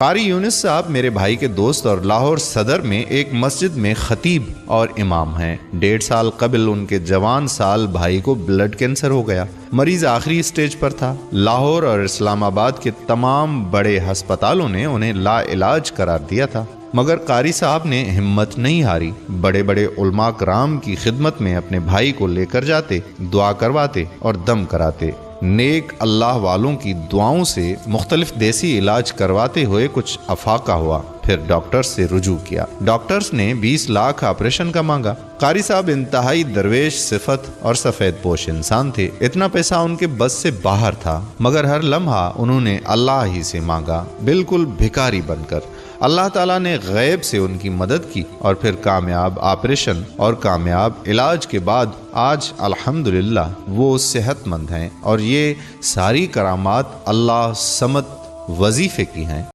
कारी यूनिस साहब मेरे भाई के दोस्त और लाहौर सदर में एक मस्जिद में खतीब और इमाम हैं। 1.5 साल कबल उनके जवान साल भाई को ब्लड कैंसर हो गया। मरीज आखिरी स्टेज पर था। लाहौर और इस्लामाबाद के तमाम बड़े अस्पतालों ने उन्हें लाइलाज करार दिया था, मगर कारी साहब ने हिम्मत नहीं हारी। बड़े बड़े उलमा कराम की खिदमत में अपने भाई को लेकर जाते, दुआ करवाते और दम कराते। नेक अल्लाह वालों की दुआओं से मुख्तलिफ देसी इलाज करवाते हुए कुछ अफाका हुआ। फिर डॉक्टर्स से रुजू किया। डॉक्टर्स ने 20 लाख ऑपरेशन का मांगा। कारी साहब इंतहाई दरवेश सिफत और सफेद पोश इंसान थे। इतना पैसा उनके बस से बाहर था, मगर हर लम्हा उन्होंने अल्लाह ही से मांगा, बिल्कुल भिखारी बनकर। अल्लाह ताला ने गैब से उनकी मदद की और फिर कामयाब ऑपरेशन और कामयाब इलाज के बाद आज अल्हम्दुलिल्लाह वो सेहतमंद हैं। और ये सारी करामात अल्लाह समद वजीफे की हैं।